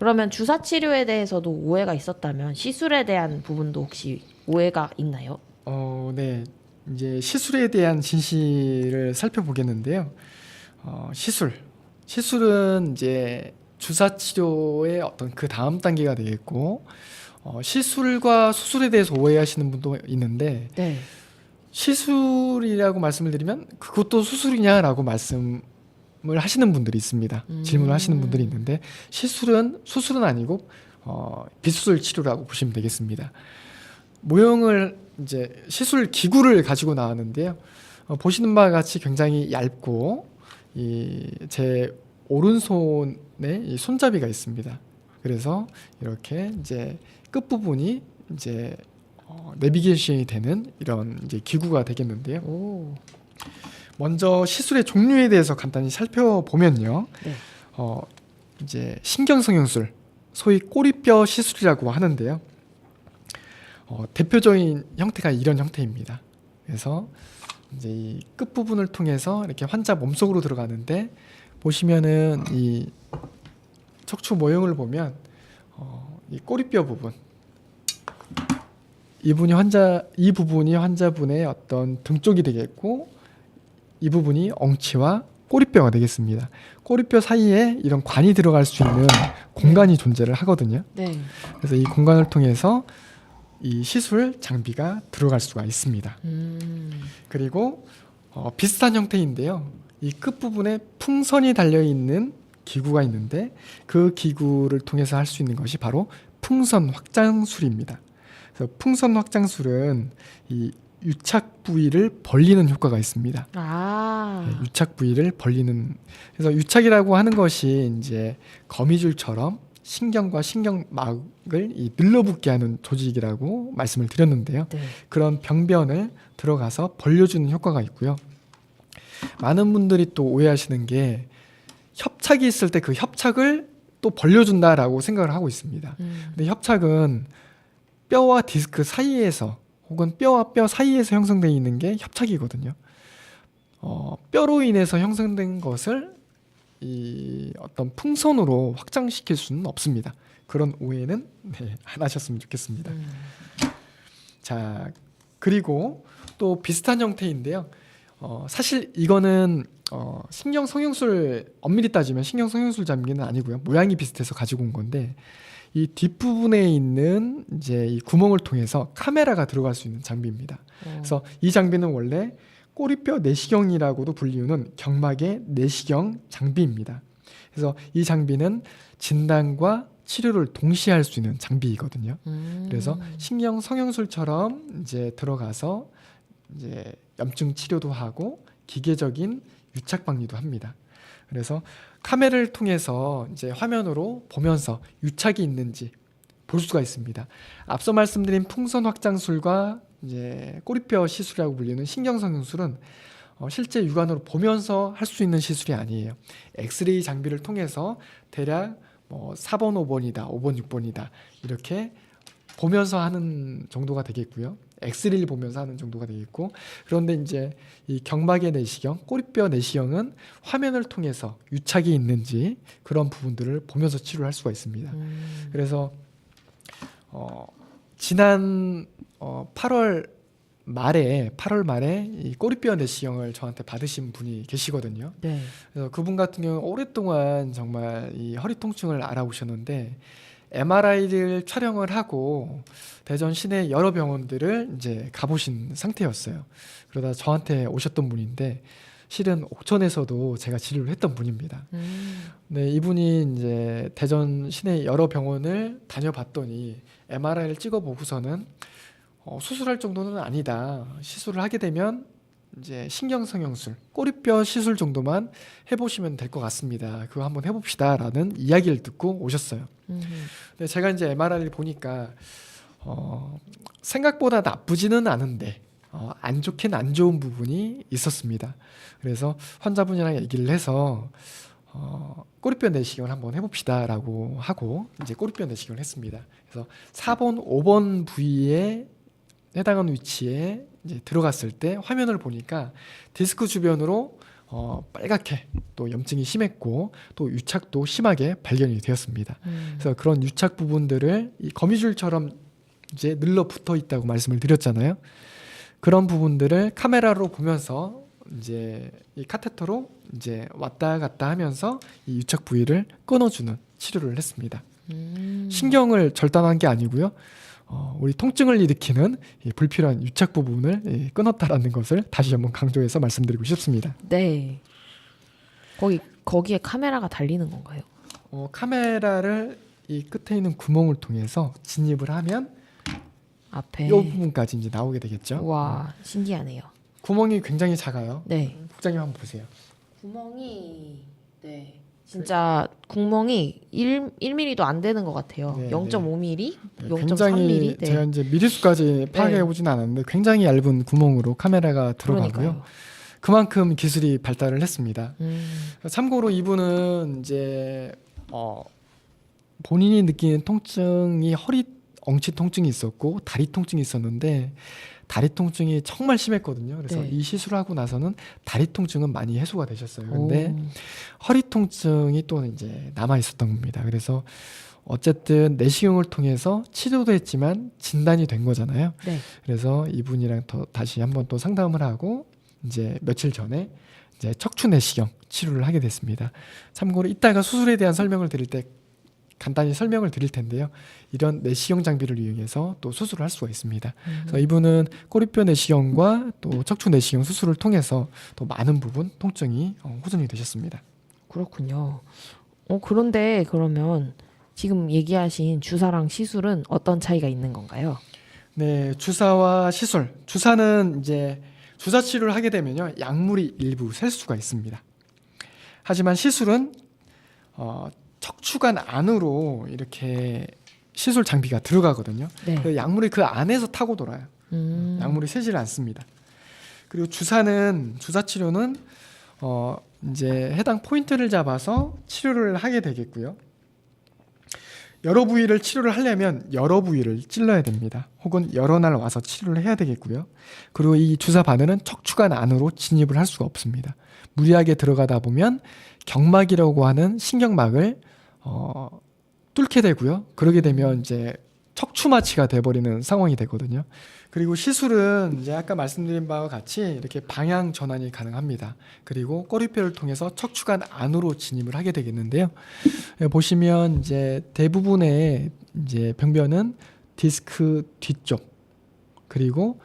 그러면 주사 치료에 대해서도 오해가 있었다면 시술에 대한 부분도 혹시 오해가 있나요? 네. 이제 시술에 대한 진실을 살펴보겠는데요. 시술은 이제 주사 치료의 어떤 그 다음 단계가 되겠고, 시술과 수술에 대해서 오해하시는 분도 있는데, 네. 시술이라고 말씀을 드리면 그것도 수술이냐라고 말씀을 하시는 분들이 있습니다. 질문을 하시는 분들이 있는데, 수술은 아니고 비수술 치료라고 보시면 되겠습니다. 모형을 이제 시술 기구를 가지고 나왔는데요. 보시는 바와 같이 굉장히 얇고 제 오른손에 이 손잡이가 있습니다. 그래서 이렇게 이제 끝 부분이 이제 내비게이션이 되는 이런 이제 기구가 되겠는데요. 오. 먼저 시술의 종류에 대해서 간단히 살펴보면요. 네. 이제 신경성형술, 소위 꼬리뼈 시술이라고 하는데요. 대표적인 형태가 이런 형태입니다. 그래서 이제 이 끝부분을 통해서 이렇게 환자 몸속으로 들어가는데, 보시면은 이 척추 모형을 보면 이 꼬리뼈 부분, 이 부분이 환자분의 어떤 등 쪽이 되겠고, 이 부분이 엉치와 꼬리뼈가 되겠습니다. 꼬리뼈 사이에 이런 관이 들어갈 수 있는 공간이 존재를 하거든요. 네. 그래서 이 공간을 통해서 이 시술 장비가 들어갈 수가 있습니다. 그리고 비슷한 형태인데요. 이 끝부분에 풍선이 달려있는 기구가 있는데, 그 기구를 통해서 할 수 있는 것이 바로 풍선 확장술입니다. 그래서 풍선 확장술은 이 유착 부위를 벌리는 효과가 있습니다. 네, 유착 부위를 벌리는. 그래서 유착이라고 하는 것이 이제 거미줄처럼 신경과 신경막을 늘러붙게 하는 조직이라고 말씀을 드렸는데요. 네. 그런 병변을 들어가서 벌려주는 효과가 있고요. 많은 분들이 또 오해하시는 게, 협착이 있을 때 그 협착을 또 벌려준다라고 생각을 하고 있습니다. 근데 협착은 뼈와 디스크 사이에서, 혹은 뼈와 뼈 사이에서 형성되어 있는 게 협착이거든요. 뼈로 인해서 형성된 것을 이 어떤 풍선으로 확장시킬 수는 없습니다. 그런 오해는 안 하셨으면 좋겠습니다. 자, 그리고 또 비슷한 형태인데요. 사실 이거는 신경성형술, 엄밀히 따지면 신경성형술 장비는 아니고요. 모양이 비슷해서 가지고 온 건데, 이 뒷부분에 있는 이제 이 구멍을 통해서 카메라가 들어갈 수 있는 장비입니다. 그래서 이 장비는 원래 꼬리뼈 내시경이라고도 불리우는 경막의 내시경 장비입니다. 그래서 이 장비는 진단과 치료를 동시에 할 수 있는 장비이거든요. 그래서 신경 성형술처럼 이제 들어가서 이제 염증 치료도 하고 기계적인 유착 방리도 합니다. 그래서 카메라를 통해서 이제 화면으로 보면서 유착이 있는지 볼 수가 있습니다. 앞서 말씀드린 풍선 확장술과 이제 꼬리뼈 시술이라고 불리는 신경성형술은 실제 육안으로 보면서 할 수 있는 시술이 아니에요. 엑스레이 장비를 통해서 대략 4번, 5번이다, 5번, 6번이다 이렇게 보면서 하는 정도가 되겠고요. 엑스레이를 보면서 하는 정도가 되겠고, 그런데 이제 이 경막의 내시경, 꼬리뼈 내시경은 화면을 통해서 유착이 있는지 그런 부분들을 보면서 치료를 할 수가 있습니다. 그래서 지난 8월 말에 이 꼬리뼈 내시경을 저한테 받으신 분이 계시거든요. 네. 그래서 그분 같은 경우는 오랫동안 정말 이 허리 통증을 알아오셨는데, MRI를 촬영을 하고 대전 시내 여러 병원들을 이제 가보신 상태였어요. 그러다 저한테 오셨던 분인데, 실은 옥천에서도 제가 치료를 했던 분입니다. 네, 이분이 이제 대전 시내 여러 병원을 다녀봤더니 MRI를 찍어보고서는 수술할 정도는 아니다. 시술을 하게 되면 이제 신경성형술, 꼬리뼈 시술 정도만 해보시면 될 것 같습니다. 그거 한번 해봅시다라는 이야기를 듣고 오셨어요. 근데 제가 이제 MRI를 보니까 생각보다 나쁘지는 않은데 안 좋긴 안 좋은 부분이 있었습니다. 그래서 환자분이랑 얘기를 해서 꼬리뼈 내시경을 한번 해봅시다라고 하고 이제 꼬리뼈 내시경을 했습니다. 그래서 4번, 5번 부위에 해당하는 위치에 이제 들어갔을 때 화면을 보니까 디스크 주변으로 빨갛게 또 염증이 심했고 또 유착도 심하게 발견이 되었습니다. 그래서 그런 유착 부분들을 이 거미줄처럼 이제 늘러붙어 있다고 말씀을 드렸잖아요. 그런 부분들을 카메라로 보면서 이제 이 카테터로 이제 왔다 갔다 하면서 이 유착 부위를 끊어주는 치료를 했습니다. 신경을 절단한 게 아니고요. 우리 통증을 일으키는 이 불필요한 유착 부분을 끊었다라는 것을 다시 한번 강조해서 말씀드리고 싶습니다. 네. 거기에 카메라가 달리는 건가요? 카메라를 이 끝에 있는 구멍을 통해서 진입을 하면 앞에. 이 부분까지 이제 나오게 되겠죠. 와, 신기하네요. 구멍이 굉장히 작아요. 네. 국장님 한번 보세요. 구멍이 진짜 구멍이 1mm도 안 되는 것 같아요. 네, 0.5mm, 네, 0.3mm. 굉장히 제가 이제 미리수까지 파악해 보지는 않았는데 굉장히 얇은 구멍으로 카메라가 들어가고요. 그러니까요. 그만큼 기술이 발달을 했습니다. 참고로 이분은 이제 본인이 느끼는 통증이 허리 엉치 통증이 있었고 다리 통증이 있었는데 다리 통증이 정말 심했거든요. 그래서 네. 이 시술을 하고 나서는 다리 통증은 많이 해소가 되셨어요. 근데 허리 통증이 또 이제 남아 있었던 겁니다. 그래서 어쨌든 내시경을 통해서 치료도 했지만 진단이 된 거잖아요. 네. 그래서 이분이랑 다시 한번 또 상담을 하고 이제 며칠 전에 이제 척추 내시경 치료를 하게 됐습니다. 참고로 이따가 수술에 대한 설명을 드릴 때 간단히 설명을 드릴 텐데요. 이런 내시경 장비를 이용해서 또 수술을 할 수가 있습니다. 그래서 이분은 꼬리뼈 내시경과 또 척추 내시경 수술을 통해서 또 많은 부분 통증이 호전이 되셨습니다. 그렇군요. 그런데 그러면 지금 얘기하신 주사랑 시술은 어떤 차이가 있는 건가요? 네, 주사와 시술. 주사는 이제 주사 치료를 하게 되면요, 약물이 일부 셀 수가 있습니다. 하지만 시술은 척추관 안으로 이렇게 시술 장비가 들어가거든요. 네. 그 약물이 그 안에서 타고 돌아요. 약물이 새지를 않습니다. 그리고 주사 치료는 이제 해당 포인트를 잡아서 치료를 하게 되겠고요. 여러 부위를 치료를 하려면 여러 부위를 찔러야 됩니다. 혹은 여러 날 와서 치료를 해야 되겠고요. 그리고 이 주사 바늘은 척추관 안으로 진입을 할 수가 없습니다. 무리하게 들어가다 보면 경막이라고 하는 신경막을 뚫게 되고요. 그러게 되면 이제 척추마취가 돼버리는 상황이 되거든요. 그리고 시술은 이제 아까 말씀드린 바와 같이 이렇게 방향 전환이 가능합니다. 그리고 꼬리뼈를 통해서 척추관 안으로 진입을 하게 되겠는데요. 보시면 이제 대부분의 이제 병변은 디스크 뒤쪽 그리고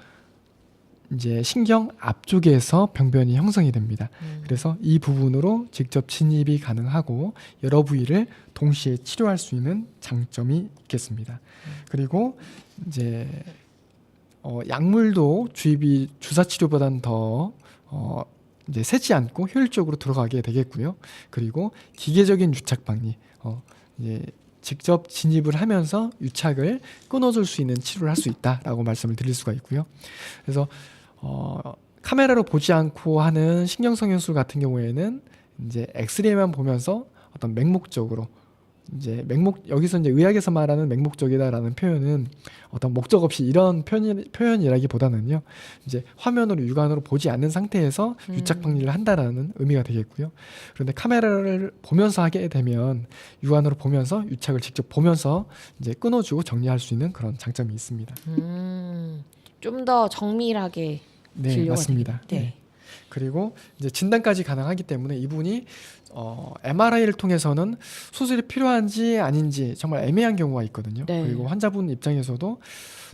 이제 신경 앞쪽에서 병변이 형성이 됩니다. 그래서 이 부분으로 직접 진입이 가능하고 여러 부위를 동시에 치료할 수 있는 장점이 있겠습니다. 그리고 이제 약물도 주입이 주사 치료보다는 더 이제 세지 않고 효율적으로 들어가게 되겠고요. 그리고 기계적인 유착 방리, 이제 직접 진입을 하면서 유착을 끊어줄 수 있는 치료를 할 수 있다라고 말씀을 드릴 수가 있고요. 그래서 카메라로 보지 않고 하는 신경성형술 같은 경우에는 이제 엑스레이만 보면서 어떤 맹목적으로 이제 여기서 이제 의학에서 말하는 맹목적이다라는 표현은 어떤 목적 없이 이런 표현이라기보다는요, 이제 화면으로 육안으로 보지 않는 상태에서 유착 방리를 한다라는 의미가 되겠고요. 그런데 카메라를 보면서 하게 되면 육안으로 보면서 유착을 직접 보면서 이제 끊어주고 정리할 수 있는 그런 장점이 있습니다. 좀 더 정밀하게 네, 진료가 맞습니다. 네. 네. 그리고 이제 진단까지 가능하기 때문에 이분이 MRI를 통해서는 수술이 필요한지 아닌지 정말 애매한 경우가 있거든요. 네. 그리고 환자분 입장에서도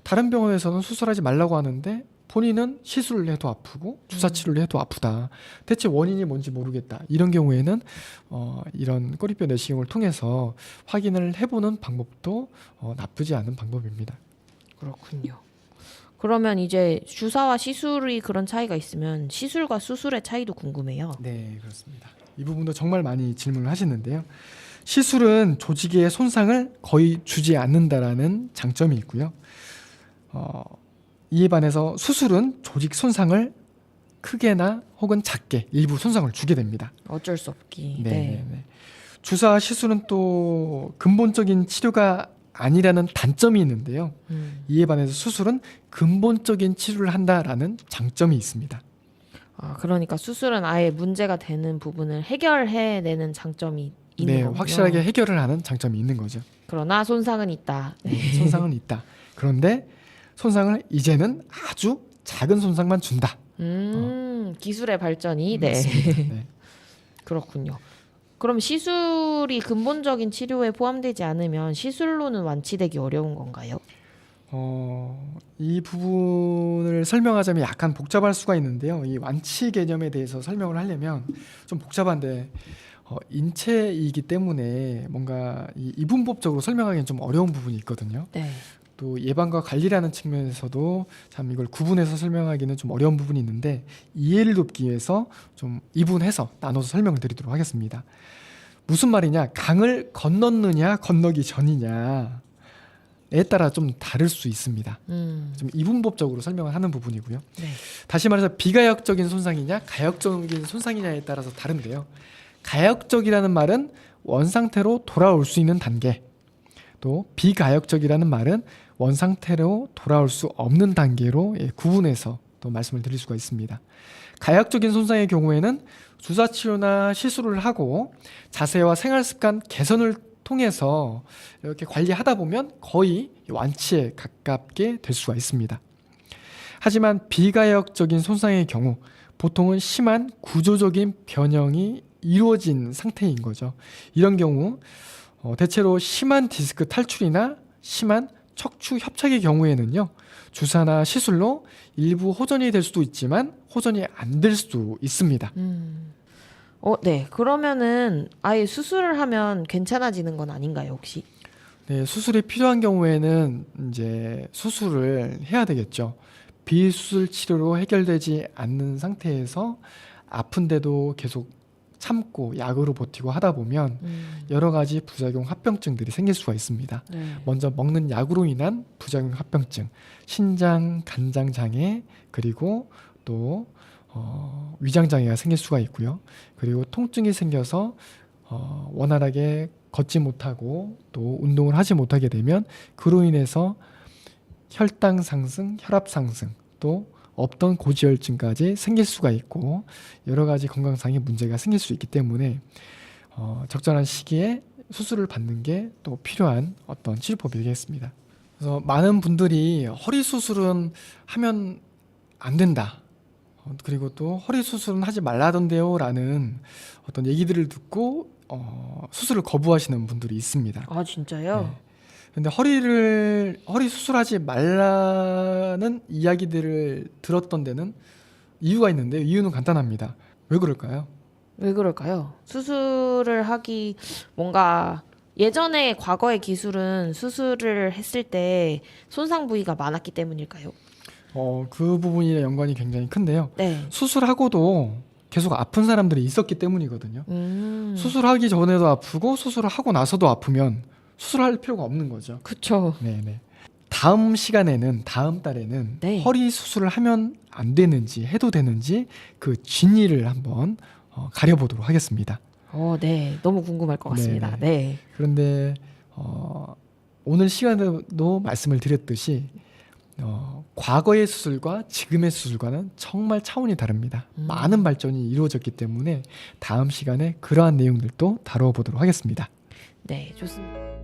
다른 병원에서는 수술하지 말라고 하는데 본인은 시술을 해도 아프고 주사 치료를 해도 아프다. 대체 원인이 뭔지 모르겠다. 이런 경우에는 이런 꼬리뼈 내시경을 통해서 확인을 해보는 방법도 나쁘지 않은 방법입니다. 그렇군요. 그러면 이제 주사와 시술이 그런 차이가 있으면 시술과 수술의 차이도 궁금해요. 네, 그렇습니다. 이 부분도 정말 많이 질문을 하시는데요. 시술은 조직의 손상을 거의 주지 않는다라는 장점이 있고요. 이에 반해서 수술은 조직 손상을 크게나 혹은 작게 일부 손상을 주게 됩니다. 어쩔 수 없기. 네. 주사 시술은 또 근본적인 치료가 아니라는 단점이 있는데요. 이에 반해서 수술은 근본적인 치료를 한다라는 장점이 있습니다. 아, 그러니까 수술은 아예 문제가 되는 부분을 해결해내는 장점이 있는 네, 거군요. 확실하게 해결을 하는 장점이 있는 거죠. 그러나 손상은 있다. 네. 손상은 있다. 그런데 손상을 이제는 아주 작은 손상만 준다. 기술의 발전이 네. 맞습니다. 네. 그렇군요. 그럼 시술이 근본적인 치료에 포함되지 않으면 시술로는 완치되기 어려운 건가요? 이 부분을 설명하자면 약간 복잡할 수가 있는데요. 이 완치 개념에 대해서 설명을 하려면 좀 복잡한데 인체이기 때문에 뭔가 이 이분법적으로 설명하기는 좀 어려운 부분이 있거든요. 네. 또 예방과 관리라는 측면에서도 참 이걸 구분해서 설명하기는 좀 어려운 부분이 있는데 이해를 돕기 위해서 좀 이분해서 나눠서 설명을 드리도록 하겠습니다. 무슨 말이냐? 강을 건넜느냐 건너기 전이냐에 따라 좀 다를 수 있습니다. 좀 이분법적으로 설명을 하는 부분이고요. 네. 다시 말해서 비가역적인 손상이냐 가역적인 손상이냐에 따라서 다른데요. 가역적이라는 말은 원상태로 돌아올 수 있는 단계, 또 비가역적이라는 말은 원상태로 돌아올 수 없는 단계로 구분해서 또 말씀을 드릴 수가 있습니다. 가역적인 손상의 경우에는 주사치료나 시술을 하고 자세와 생활습관 개선을 통해서 이렇게 관리하다 보면 거의 완치에 가깝게 될 수가 있습니다. 하지만 비가역적인 손상의 경우 보통은 심한 구조적인 변형이 이루어진 상태인 거죠. 이런 경우 대체로 심한 디스크 탈출이나 심한 척추 협착의 경우에는요, 주사나 시술로 일부 호전이 될 수도 있지만 호전이 안 될 수도 있습니다. 네. 그러면은 아예 수술을 하면 괜찮아지는 건 아닌가요, 혹시? 네, 수술이 필요한 경우에는 이제 수술을 해야 되겠죠. 비수술 치료로 해결되지 않는 상태에서 아픈데도 계속 참고 약으로 버티고 하다 보면 여러 가지 부작용 합병증들이 생길 수가 있습니다. 네. 먼저 먹는 약으로 인한 부작용 합병증, 신장, 간장 장애, 그리고 또 위장 장애가 생길 수가 있고요. 그리고 통증이 생겨서 원활하게 걷지 못하고 또 운동을 하지 못하게 되면 그로 인해서 혈당 상승, 혈압 상승, 또 없던 고지혈증까지 생길 수가 있고 여러 가지 건강상의 문제가 생길 수 있기 때문에 적절한 시기에 수술을 받는 게 또 필요한 어떤 치료법이 되겠습니다. 그래서 많은 분들이 허리 수술은 하면 안 된다. 그리고 또 허리 수술은 하지 말라던데요 라는 어떤 얘기들을 듣고 수술을 거부하시는 분들이 있습니다. 아, 진짜요? 네. 근데 허리 수술하지 말라는 이야기들을 들었던 데는 이유가 있는데 이유는 간단합니다. 왜 그럴까요? 왜 그럴까요? 수술을 하기 뭔가 예전에 과거의 기술은 수술을 했을 때 손상 부위가 많았기 때문일까요? 그 부분이랑 연관이 굉장히 큰데요. 네. 수술하고도 계속 아픈 사람들이 있었기 때문이거든요. 수술하기 전에도 아프고 수술을 하고 나서도 아프면 수술할 필요가 없는 거죠. 그쵸. 네네. 다음 시간에는 다음 달에는 네. 허리 수술을 하면 안 되는지 해도 되는지 그 진위를 한번 가려보도록 하겠습니다. 네. 너무 궁금할 것 같습니다. 네네. 네. 그런데 오늘 시간에도 말씀을 드렸듯이 과거의 수술과 지금의 수술과는 정말 차원이 다릅니다. 많은 발전이 이루어졌기 때문에 다음 시간에 그러한 내용들도 다뤄보도록 하겠습니다. 네, 좋습니다.